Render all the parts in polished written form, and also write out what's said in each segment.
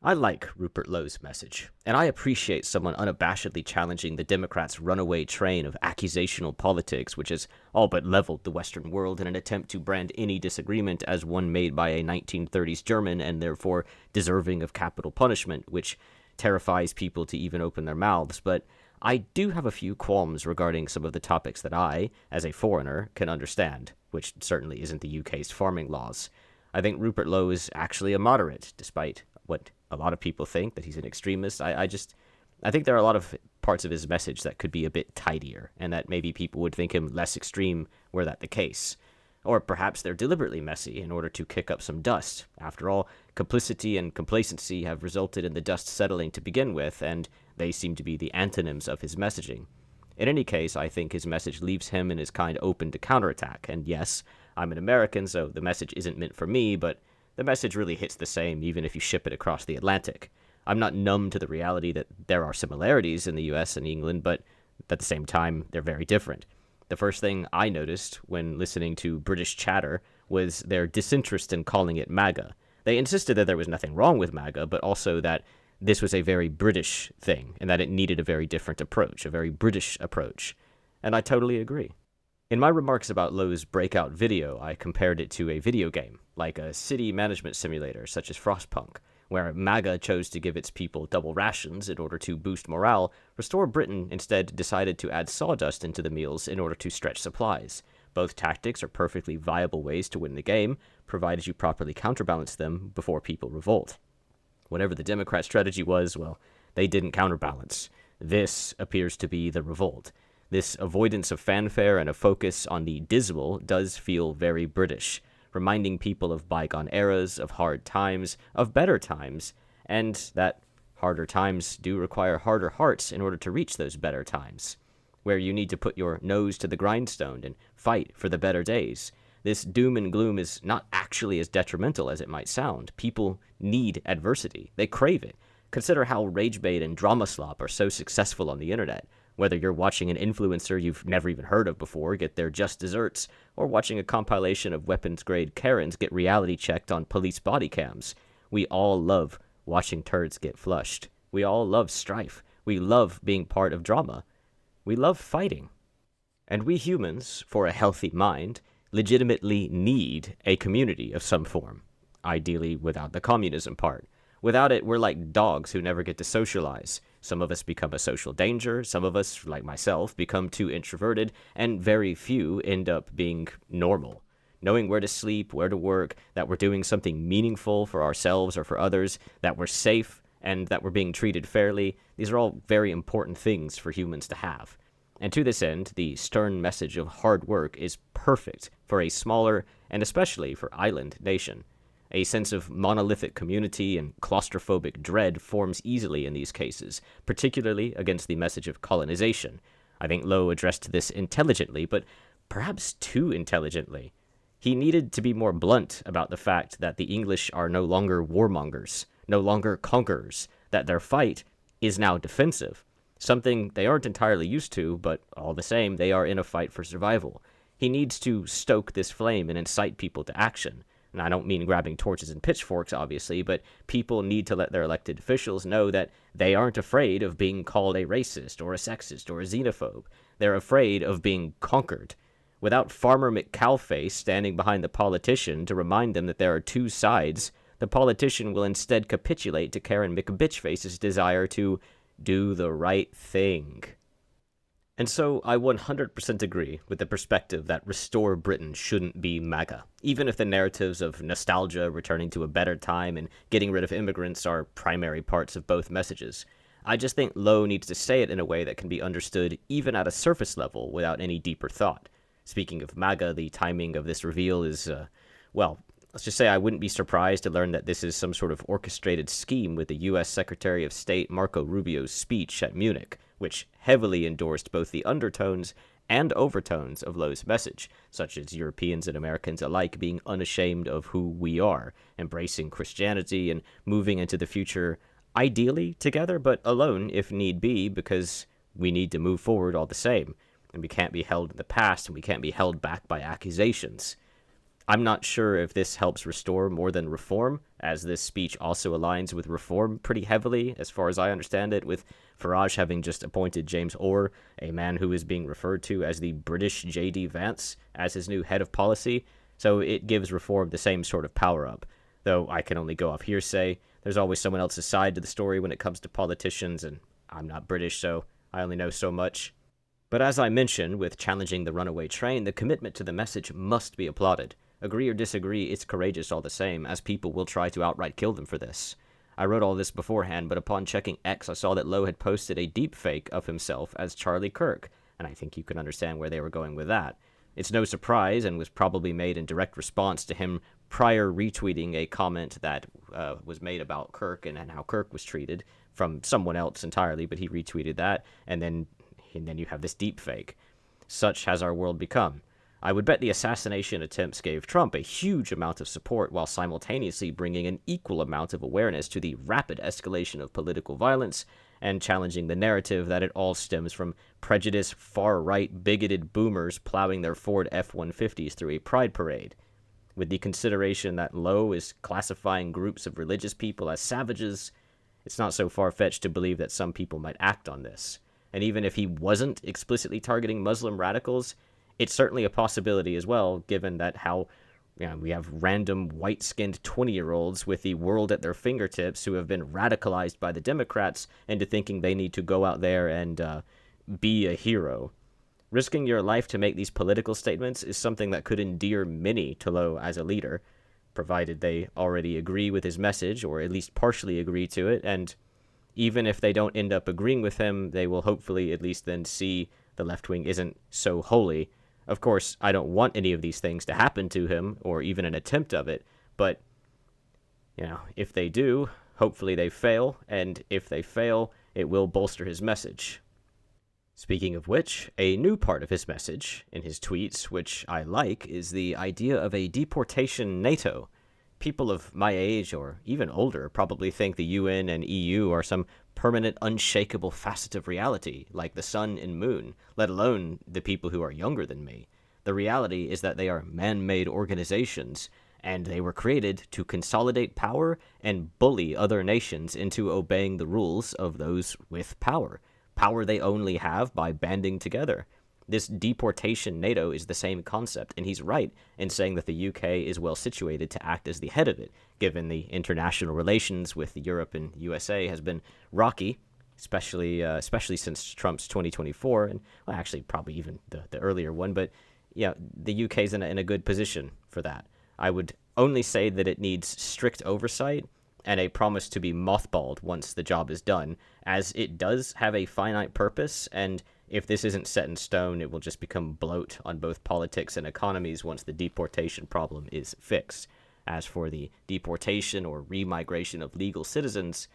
I like Rupert Lowe's message, and I appreciate someone unabashedly challenging the Democrats' runaway train of accusational politics, which has all but leveled the Western world in an attempt to brand any disagreement as one made by a 1930s German and therefore deserving of capital punishment, which terrifies people to even open their mouths. But I do have a few qualms regarding some of the topics that I, as a foreigner, can understand, which certainly isn't the UK's farming laws. I think Rupert Lowe is actually a moderate, despite what a lot of people think, that he's an extremist. I think there are a lot of parts of his message that could be a bit tidier, and that maybe people would think him less extreme were that the case. Or perhaps they're deliberately messy in order to kick up some dust. After all, complicity and complacency have resulted in the dust settling to begin with, and they seem to be the antonyms of his messaging. In any case, I think his message leaves him and his kind open to counterattack, and yes, I'm an American, so the message isn't meant for me, but the message really hits the same even if you ship it across the Atlantic. I'm not numb to the reality that there are similarities in the US and England, but at the same time, they're very different. The first thing I noticed when listening to British chatter was their disinterest in calling it MAGA. They insisted that there was nothing wrong with MAGA, but also that this was a very British thing, and that it needed a very different approach, a very British approach. And I totally agree. In my remarks about Lowe's breakout video, I compared it to a video game, like a city management simulator such as Frostpunk, where MAGA chose to give its people double rations in order to boost morale. Restore Britain instead decided to add sawdust into the meals in order to stretch supplies. Both tactics are perfectly viable ways to win the game, provided you properly counterbalance them before people revolt. Whatever the Democrat strategy was, well, they didn't counterbalance. This appears to be the revolt. This avoidance of fanfare and a focus on the dismal does feel very British, reminding people of bygone eras, of hard times, of better times, and that harder times do require harder hearts in order to reach those better times, where you need to put your nose to the grindstone and fight for the better days. This doom and gloom is not actually as detrimental as it might sound. People need adversity. They crave it. Consider how rage bait and drama slop are so successful on the internet. Whether you're watching an influencer you've never even heard of before get their just desserts, or watching a compilation of weapons-grade Karens get reality checked on police body cams, we all love watching turds get flushed. We all love strife. We love being part of drama. We love fighting. And we humans, for a healthy mind, legitimately need a community of some form, ideally without the communism part. Without it, we're like dogs who never get to socialize. Some of us become a social danger, some of us, like myself, become too introverted, and very few end up being normal. Knowing where to sleep, where to work, that we're doing something meaningful for ourselves or for others, that we're safe, and that we're being treated fairly, these are all very important things for humans to have. And to this end, the stern message of hard work is perfect for a smaller, and especially for island nation. A sense of monolithic community and claustrophobic dread forms easily in these cases, particularly against the message of colonization. I think Lowe addressed this intelligently, but perhaps too intelligently. He needed to be more blunt about the fact that the English are no longer warmongers, no longer conquerors, that their fight is now defensive. Something they aren't entirely used to, but all the same, they are in a fight for survival. He needs to stoke this flame and incite people to action. And I don't mean grabbing torches and pitchforks, obviously, but people need to let their elected officials know that they aren't afraid of being called a racist or a sexist or a xenophobe. They're afraid of being conquered. Without Farmer McCowface standing behind the politician to remind them that there are two sides, the politician will instead capitulate to Karen McBitchface's desire to do the right thing. And so I 100% agree with the perspective that Restore Britain shouldn't be MAGA, even if the narratives of nostalgia, returning to a better time, and getting rid of immigrants are primary parts of both messages. I just think Lowe needs to say it in a way that can be understood even at a surface level without any deeper thought. Speaking of MAGA, the timing of this reveal is, let's just say I wouldn't be surprised to learn that this is some sort of orchestrated scheme with the U.S. Secretary of State Marco Rubio's speech at Munich, which heavily endorsed both the undertones and overtones of Lowe's message, such as Europeans and Americans alike being unashamed of who we are, embracing Christianity and moving into the future ideally together, but alone if need be, because we need to move forward all the same, and we can't be held in the past, and we can't be held back by accusations. I'm not sure if this helps restore more than reform, as this speech also aligns with reform pretty heavily, as far as I understand it, with Farage having just appointed James Orr, a man who is being referred to as the British J.D. Vance, as his new head of policy. So it gives reform the same sort of power-up. Though I can only go off hearsay. There's always someone else's side to the story when it comes to politicians, and I'm not British, so I only know so much. But as I mentioned, with challenging the runaway train, the commitment to the message must be applauded. Agree or disagree, it's courageous all the same, as people will try to outright kill them for this. I wrote all this beforehand, but upon checking X, I saw that Lowe had posted a deepfake of himself as Charlie Kirk, and I think you can understand where they were going with that. It's no surprise, and was probably made in direct response to him prior retweeting a comment that was made about Kirk and how Kirk was treated from someone else entirely, but he retweeted that, and then you have this deepfake. Such has our world become. I would bet the assassination attempts gave Trump a huge amount of support while simultaneously bringing an equal amount of awareness to the rapid escalation of political violence and challenging the narrative that it all stems from prejudiced, far-right, bigoted boomers plowing their Ford F-150s through a pride parade. With the consideration that Lowe is classifying groups of religious people as savages, it's not so far-fetched to believe that some people might act on this. And even if he wasn't explicitly targeting Muslim radicals, it's certainly a possibility as well, given that how we have random white-skinned 20-year-olds with the world at their fingertips who have been radicalized by the Democrats into thinking they need to go out there and be a hero. Risking your life to make these political statements is something that could endear many to Lowe as a leader, provided they already agree with his message, or at least partially agree to it, and even if they don't end up agreeing with him, they will hopefully at least then see the left wing isn't so holy. Of course, I don't want any of these things to happen to him, or even an attempt of it, but, if they do, hopefully they fail, and if they fail, it will bolster his message. Speaking of which, a new part of his message, in his tweets, which I like, is the idea of a deportation NATO. People of my age, or even older, probably think the UN and EU are some permanent, unshakable facet of reality, like the sun and moon, let alone the people who are younger than me. The reality is that they are man-made organizations, and they were created to consolidate power and bully other nations into obeying the rules of those with power. Power they only have by banding together. This deportation NATO is the same concept, and he's right in saying that the UK is well situated to act as the head of it, given the international relations with Europe and USA has been rocky, especially since Trump's 2024, and well, actually probably even the earlier one, but yeah, the UK is in a good position for that. I would only say that it needs strict oversight and a promise to be mothballed once the job is done, as it does have a finite purpose, and if this isn't set in stone, it will just become bloat on both politics and economies once the deportation problem is fixed. As for the deportation or remigration of legal citizens,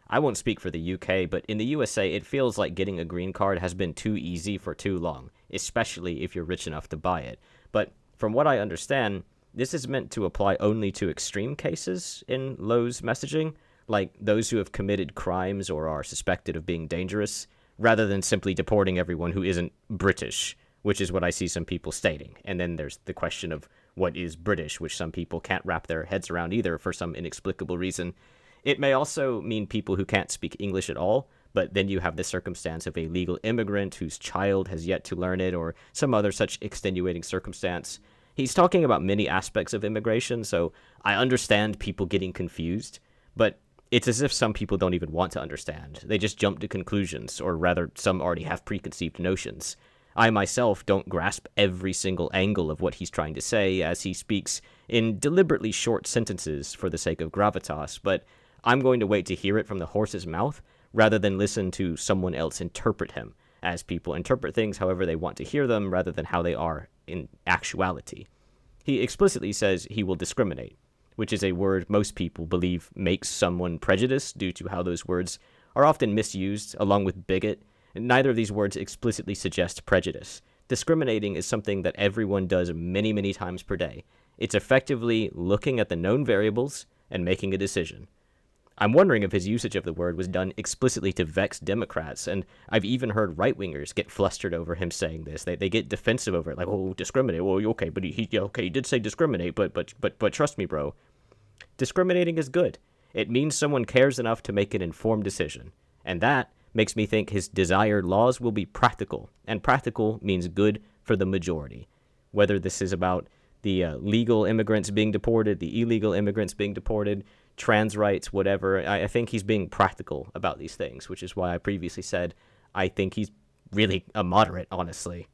I won't speak for the UK, but in the USA, it feels like getting a green card has been too easy for too long, especially if you're rich enough to buy it. But from what I understand, this is meant to apply only to extreme cases in Lowe's messaging, like those who have committed crimes or are suspected of being dangerous, rather than simply deporting everyone who isn't British, which is what I see some people stating. And then there's the question of what is British, which some people can't wrap their heads around either for some inexplicable reason. It may also mean people who can't speak English at all, but then you have the circumstance of a legal immigrant whose child has yet to learn it, or some other such extenuating circumstance. He's talking about many aspects of immigration, so I understand people getting confused, but it's as if some people don't even want to understand. They just jump to conclusions, or rather, some already have preconceived notions. I myself don't grasp every single angle of what he's trying to say, as he speaks in deliberately short sentences for the sake of gravitas, but I'm going to wait to hear it from the horse's mouth, rather than listen to someone else interpret him, as people interpret things however they want to hear them, rather than how they are in actuality. He explicitly says he will discriminate, which is a word most people believe makes someone prejudiced due to how those words are often misused, along with bigot. Neither of these words explicitly suggest prejudice. Discriminating is something that everyone does many, many times per day. It's effectively looking at the known variables and making a decision. I'm wondering if his usage of the word was done explicitly to vex Democrats, and I've even heard right-wingers get flustered over him saying this. They get defensive over it, like, oh, discriminate. Well, okay, but he did say discriminate, but trust me, bro. Discriminating is good. It means someone cares enough to make an informed decision, and that makes me think his desired laws will be practical, and practical means good for the majority. Whether this is about the legal immigrants being deported, the illegal immigrants being deported, trans rights, whatever, I think he's being practical about these things, which is why I previously said I think he's really a moderate, honestly.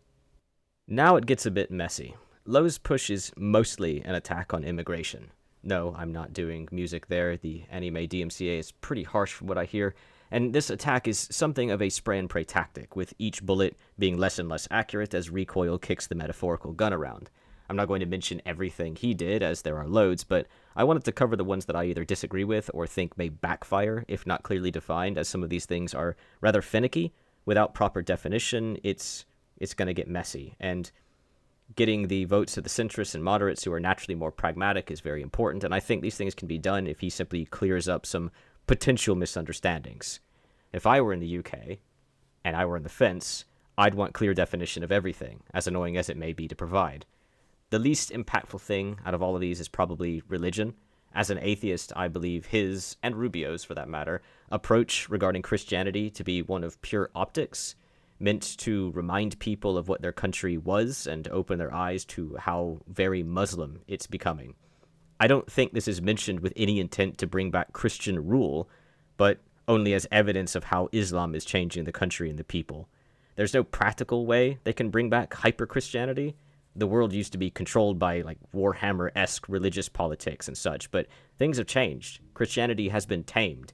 Now it gets a bit messy. Lowe's push is mostly an attack on immigration. No, I'm not doing music there. The anime DMCA is pretty harsh from what I hear, and this attack is something of a spray and pray tactic, with each bullet being less and less accurate as recoil kicks the metaphorical gun around. I'm not going to mention everything he did, as there are loads, but I wanted to cover the ones that I either disagree with or think may backfire, if not clearly defined, as some of these things are rather finicky. Without proper definition, it's going to get messy, and getting the votes of the centrists and moderates who are naturally more pragmatic is very important, and I think these things can be done if he simply clears up some potential misunderstandings. If I were in the UK, and I were in the fence, I'd want clear definition of everything, as annoying as it may be to provide. The least impactful thing out of all of these is probably religion. As an atheist, I believe his, and Rubio's for that matter, approach regarding Christianity to be one of pure optics, meant to remind people of what their country was and open their eyes to how very Muslim it's becoming. I don't think this is mentioned with any intent to bring back Christian rule, but only as evidence of how Islam is changing the country and the people. There's no practical way they can bring back hyper-Christianity. The world used to be controlled by like Warhammer-esque religious politics and such, but things have changed. Christianity has been tamed.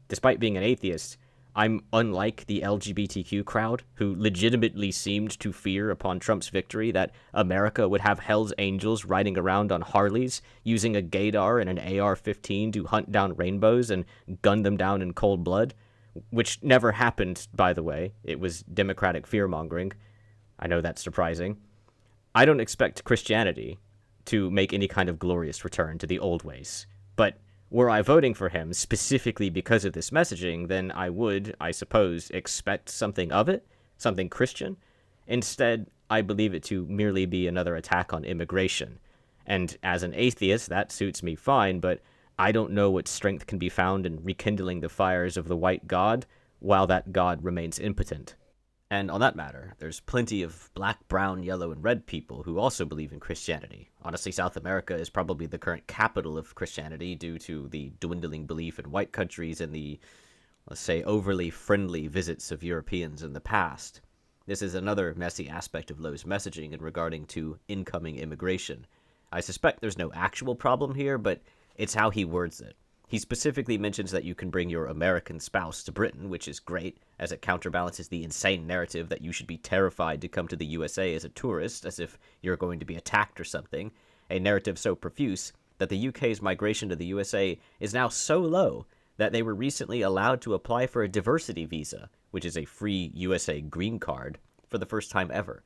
Despite being an atheist, I'm unlike the LGBTQ crowd, who legitimately seemed to fear upon Trump's victory that America would have Hell's Angels riding around on Harleys, using a gaydar and an AR-15 to hunt down rainbows and gun them down in cold blood, which never happened, by the way. It was democratic fear-mongering. I know that's surprising. I don't expect Christianity to make any kind of glorious return to the old ways, but were I voting for him specifically because of this messaging, then I would, I suppose, expect something of it, something Christian. Instead, I believe it to merely be another attack on immigration. And as an atheist, that suits me fine, but I don't know what strength can be found in rekindling the fires of the white god while that god remains impotent. And on that matter, there's plenty of black, brown, yellow, and red people who also believe in Christianity. Honestly, South America is probably the current capital of Christianity due to the dwindling belief in white countries and the, let's say, overly friendly visits of Europeans in the past. This is another messy aspect of Lowe's messaging in regarding to incoming immigration. I suspect there's no actual problem here, but it's how he words it. He specifically mentions that you can bring your American spouse to Britain, which is great, as it counterbalances the insane narrative that you should be terrified to come to the USA as a tourist, as if you're going to be attacked or something, a narrative so profuse that the UK's migration to the USA is now so low that they were recently allowed to apply for a diversity visa, which is a free USA green card, for the first time ever.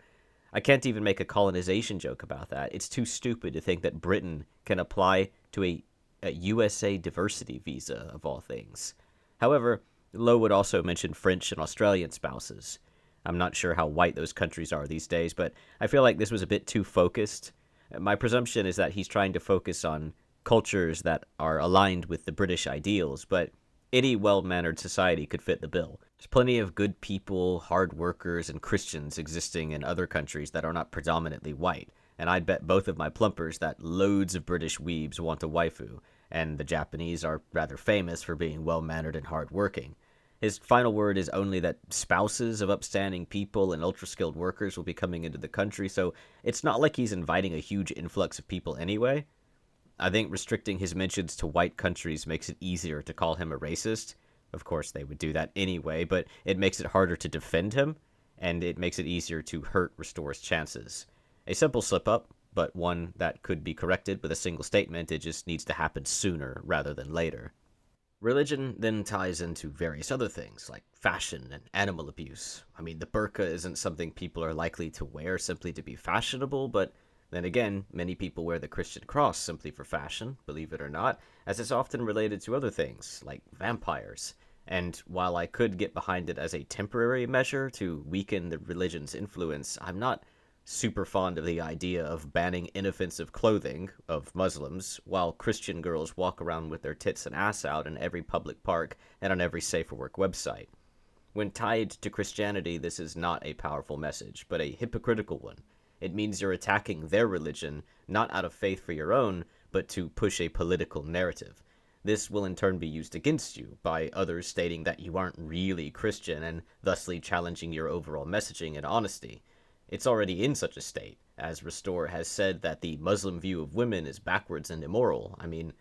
I can't even make a colonization joke about that. It's too stupid to think that Britain can apply to a USA diversity visa, of all things. However, Lowe would also mention French and Australian spouses. I'm not sure how white those countries are these days, but I feel like this was a bit too focused. My presumption is that he's trying to focus on cultures that are aligned with the British ideals, but any well-mannered society could fit the bill. There's plenty of good people, hard workers, and Christians existing in other countries that are not predominantly white. And I'd bet both of my plumpers that loads of British weebs want a waifu, and the Japanese are rather famous for being well-mannered and hard-working. His final word is only that spouses of upstanding people and ultra-skilled workers will be coming into the country, so it's not like he's inviting a huge influx of people anyway. I think restricting his mentions to white countries makes it easier to call him a racist. Of course, they would do that anyway, but it makes it harder to defend him, and it makes it easier to hurt Restore's chances. A simple slip-up, but one that could be corrected with a single statement. It just needs to happen sooner rather than later. Religion then ties into various other things, like fashion and animal abuse. I mean, the burqa isn't something people are likely to wear simply to be fashionable, but Then again, many people wear the Christian cross simply for fashion, believe it or not, as it's often related to other things, like vampires. And while I could get behind it as a temporary measure to weaken the religion's influence, I'm not super fond of the idea of banning inoffensive clothing of Muslims while Christian girls walk around with their tits and ass out in every public park and on every safe for work website. When tied to Christianity, this is not a powerful message, but a hypocritical one. It means you're attacking their religion, not out of faith for your own, but to push a political narrative. This will in turn be used against you by others stating that you aren't really Christian and thusly challenging your overall messaging and honesty. It's already in such a state, as Restore has said that the Muslim view of women is backwards and immoral. I mean,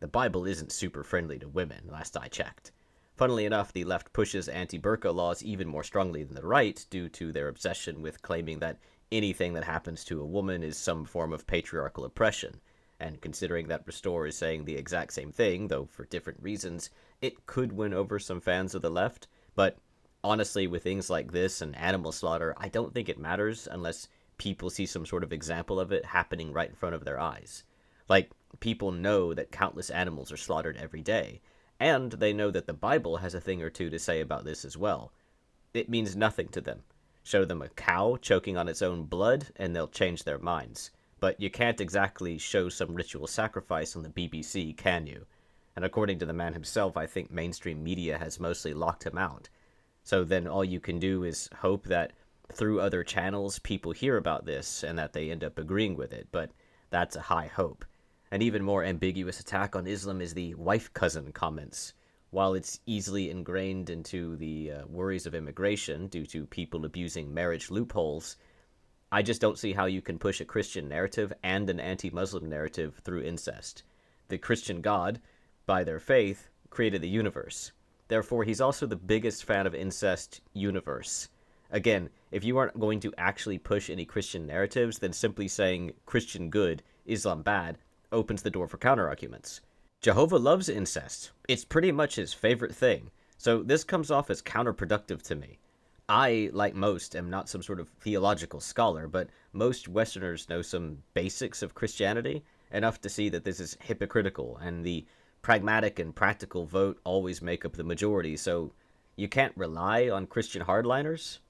the Bible isn't super friendly to women, last I checked. Funnily enough, the left pushes anti-burqa laws even more strongly than the right due to their obsession with claiming that anything that happens to a woman is some form of patriarchal oppression. And considering that Restore is saying the exact same thing, though for different reasons, it could win over some fans of the left. But honestly, with things like this and animal slaughter, I don't think it matters unless people see some sort of example of it happening right in front of their eyes. Like, people know that countless animals are slaughtered every day, and they know that the Bible has a thing or two to say about this as well. It means nothing to them. Show them a cow choking on its own blood, and they'll change their minds. But you can't exactly show some ritual sacrifice on the BBC, can you? And according to the man himself, I think mainstream media has mostly locked him out. So then all you can do is hope that through other channels people hear about this and that they end up agreeing with it, but that's a high hope. An even more ambiguous attack on Islam is the wife cousin comments. While it's easily ingrained into the worries of immigration due to people abusing marriage loopholes, I just don't see how you can push a Christian narrative and an anti-Muslim narrative through incest. The Christian God, by their faith, created the universe. Therefore, he's also the biggest fan of incest universe. Again, if you aren't going to actually push any Christian narratives, then simply saying Christian good, Islam bad, opens the door for counterarguments. Jehovah loves incest. It's pretty much his favorite thing. So this comes off as counterproductive to me. I, like most, am not some sort of theological scholar, but most Westerners know some basics of Christianity, enough to see that this is hypocritical, and the pragmatic and practical vote always make up the majority, so you can't rely on Christian hardliners.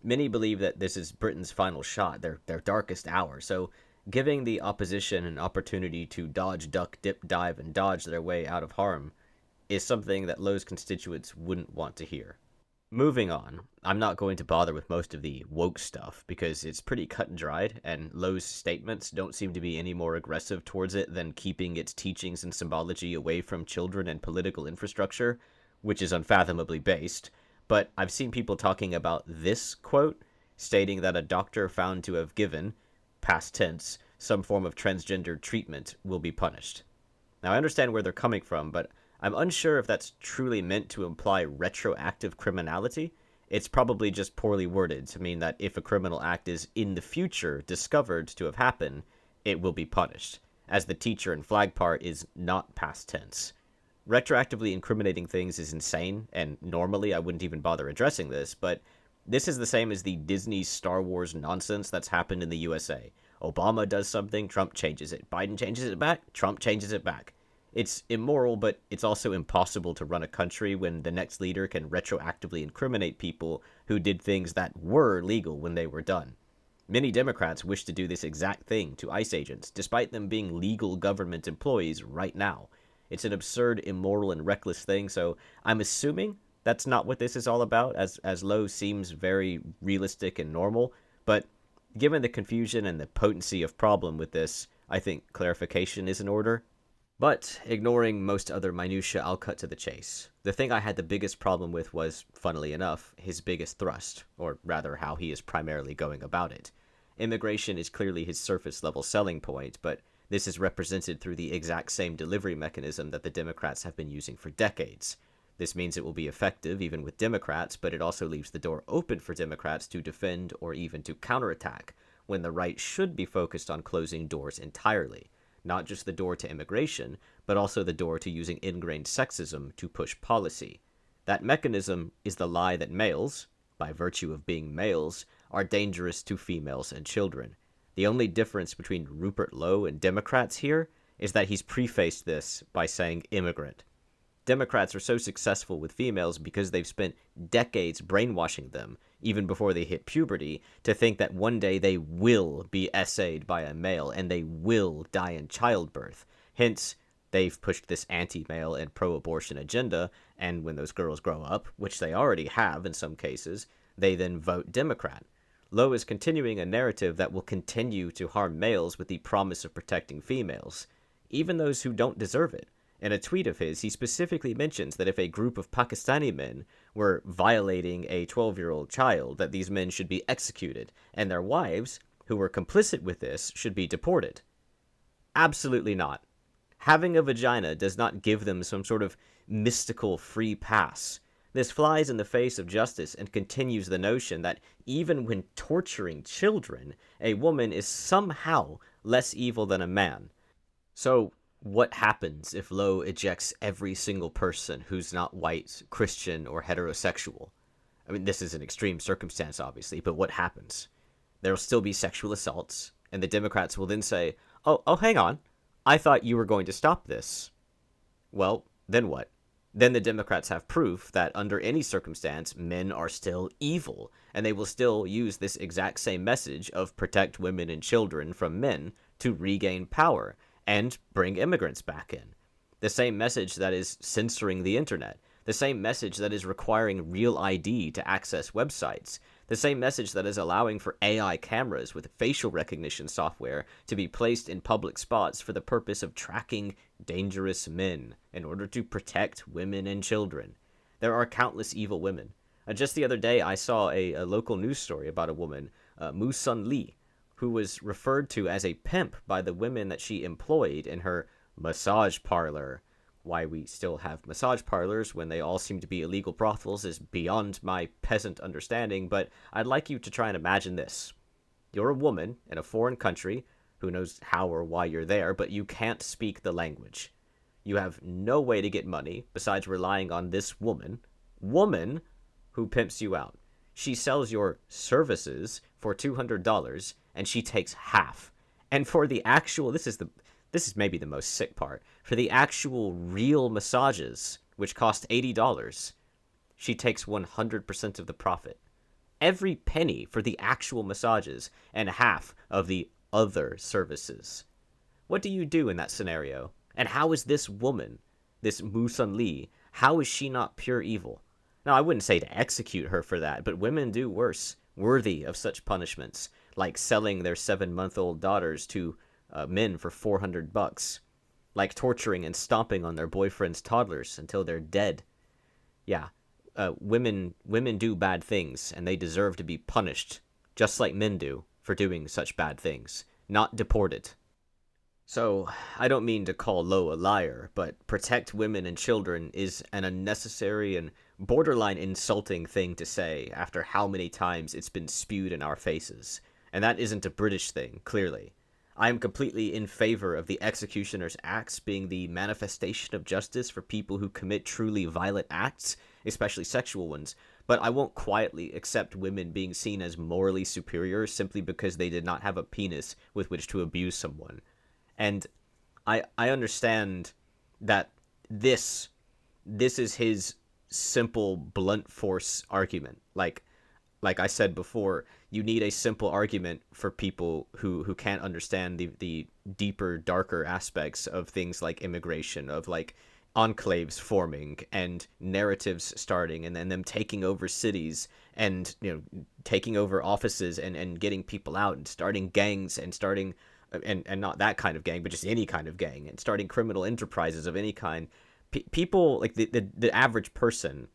Many believe that this is Britain's final shot, their darkest hour, so giving the opposition an opportunity to dodge, duck, dip, dive, and dodge their way out of harm is something that Lowe's constituents wouldn't want to hear. Moving on, I'm not going to bother with most of the woke stuff because it's pretty cut and dried, and Lowe's statements don't seem to be any more aggressive towards it than keeping its teachings and symbology away from children and political infrastructure, which is unfathomably based. But I've seen people talking about this quote, stating that a doctor found to have given, past tense, some form of transgender treatment will be punished. Now, I understand where they're coming from, but I'm unsure if that's truly meant to imply retroactive criminality. It's probably just poorly worded to mean that if a criminal act is in the future discovered to have happened, it will be punished, as the teacher and flag part is not past tense. Retroactively incriminating things is insane, and normally I wouldn't even bother addressing this, but this is the same as the Disney Star Wars nonsense that's happened in the USA. Obama does something, Trump changes it. Biden changes it back, Trump changes it back. It's immoral, but it's also impossible to run a country when the next leader can retroactively incriminate people who did things that were legal when they were done. Many Democrats wish to do this exact thing to ICE agents, despite them being legal government employees right now. It's an absurd, immoral, and reckless thing, so I'm assuming that's not what this is all about, as Lowe seems very realistic and normal, but given the confusion and the potency of problem with this, I think clarification is in order. But, ignoring most other minutiae, I'll cut to the chase. The thing I had the biggest problem with was, funnily enough, his biggest thrust, or rather how he is primarily going about it. Immigration is clearly his surface-level selling point, but this is represented through the exact same delivery mechanism that the Democrats have been using for decades. This means it will be effective even with Democrats, but it also leaves the door open for Democrats to defend or even to counterattack, when the right should be focused on closing doors entirely. Not just the door to immigration, but also the door to using ingrained sexism to push policy. That mechanism is the lie that males, by virtue of being males, are dangerous to females and children. The only difference between Rupert Lowe and Democrats here is that he's prefaced this by saying immigrant. Democrats are so successful with females because they've spent decades brainwashing them, even before they hit puberty, to think that one day they will be essayed by a male and they will die in childbirth. Hence, they've pushed this anti-male and pro-abortion agenda, and when those girls grow up, which they already have in some cases, they then vote Democrat. Lowe is continuing a narrative that will continue to harm males with the promise of protecting females, even those who don't deserve it. In a tweet of his, he specifically mentions that if a group of Pakistani men were violating a 12-year-old child, that these men should be executed, and their wives, who were complicit with this, should be deported. Absolutely not. Having a vagina does not give them some sort of mystical free pass. This flies in the face of justice and continues the notion that even when torturing children, a woman is somehow less evil than a man. So, what happens if Lowe ejects every single person who's not white, Christian, or heterosexual? I mean, this is an extreme circumstance, obviously, but what happens? There'll still be sexual assaults, and the Democrats will then say, oh, hang on, I thought you were going to stop this. Well, then what? Then the Democrats have proof that under any circumstance, men are still evil, and they will still use this exact same message of protect women and children from men to regain power and bring immigrants back in. The same message that is censoring the internet. The same message that is requiring real ID to access websites. The same message that is allowing for AI cameras with facial recognition software to be placed in public spots for the purpose of tracking dangerous men in order to protect women and children. There are countless evil women. Just the other day, I saw a local news story about a woman, Moo Sun Lee, who was referred to as a pimp by the women that she employed in her massage parlor. Why we still have massage parlors when they all seem to be illegal brothels is beyond my peasant understanding, but I'd like you to try and imagine this. You're a woman in a foreign country, who knows how or why you're there, but you can't speak the language. You have no way to get money besides relying on this woman who pimps you out. She sells your services for $200, and she takes half. And for the actual, this is maybe the most sick part, for the actual real massages, which cost $80, she takes 100% of the profit. Every penny for the actual massages and half of the other services. What do you do in that scenario? And how is this woman, this Moo Sun Lee, how is she not pure evil? Now, I wouldn't say to execute her for that, but women do worse, worthy of such punishments, like selling their 7-month-old daughters to men for $400, like torturing and stomping on their boyfriends' toddlers until they're dead. Yeah, women do bad things, and they deserve to be punished, just like men do, for doing such bad things, not deported. So, I don't mean to call Lowe a liar, but protect women and children is an unnecessary and borderline insulting thing to say after how many times it's been spewed in our faces. And that isn't a British thing, clearly. I am completely in favor of the executioner's acts being the manifestation of justice for people who commit truly violent acts, especially sexual ones, but I won't quietly accept women being seen as morally superior simply because they did not have a penis with which to abuse someone. And I understand that this is his simple blunt force argument. Like I said before, you need a simple argument for people who can't understand the deeper, darker aspects of things like immigration, of like enclaves forming and narratives starting, and then them taking over cities and, you know, taking over offices and getting people out and starting gangs and starting and not that kind of gang, but just any kind of gang, and starting criminal enterprises of any kind. People like the average person,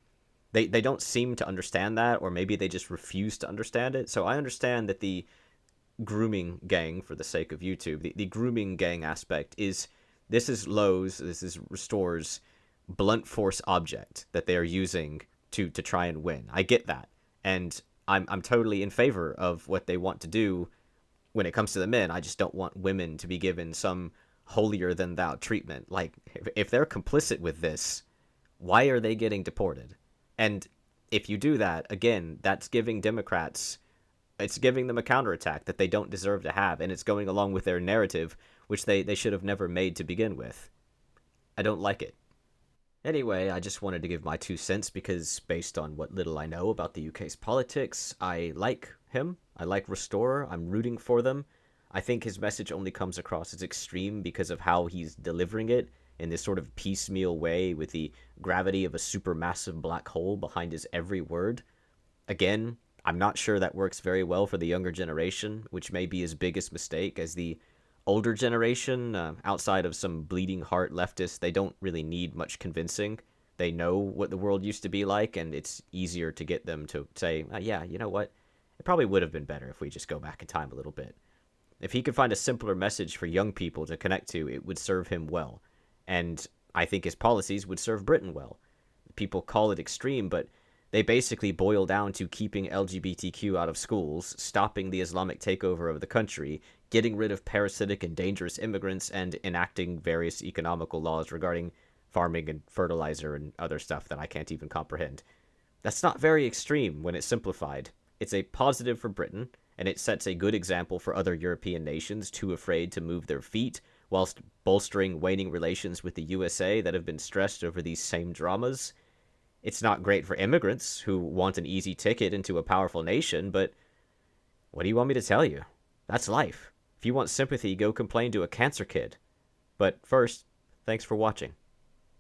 they don't seem to understand that, or maybe they just refuse to understand it. So I understand that the grooming gang, for the sake of YouTube, the grooming gang aspect is, this is Lowe's, this is Restore's blunt force object that they are using to try and win. I get that, and I'm totally in favor of what they want to do. When it comes to the men, I just don't want women to be given some holier-than-thou treatment. Like, if they're complicit with this, why are they getting deported? And if you do that, again, that's giving Democrats It's giving them a counterattack that they don't deserve to have, and it's going along with their narrative, which they should have never made to begin with. I don't like it. Anyway, I just wanted to give my 2 cents because, based on what little I know about the UK's politics, I like him. I like Restorer. I'm rooting for them. I think his message only comes across as extreme because of how he's delivering it in this sort of piecemeal way with the gravity of a supermassive black hole behind his every word. Again, I'm not sure that works very well for the younger generation, which may be his biggest mistake, as the older generation, outside of some bleeding heart leftists, they don't really need much convincing. They know what the world used to be like, and it's easier to get them to say, yeah, you know what? It probably would have been better if we just go back in time a little bit. If he could find a simpler message for young people to connect to, it would serve him well. And I think his policies would serve Britain well. People call it extreme, but they basically boil down to keeping LGBTQ out of schools, stopping the Islamic takeover of the country, getting rid of parasitic and dangerous immigrants, and enacting various economical laws regarding farming and fertilizer and other stuff that I can't even comprehend. That's not very extreme when it's simplified. It's a positive for Britain, and it sets a good example for other European nations too afraid to move their feet, whilst bolstering waning relations with the USA that have been stressed over these same dramas. It's not great for immigrants who want an easy ticket into a powerful nation, but what do you want me to tell you? That's life. If you want sympathy, go complain to a cancer kid. But first, thanks for watching.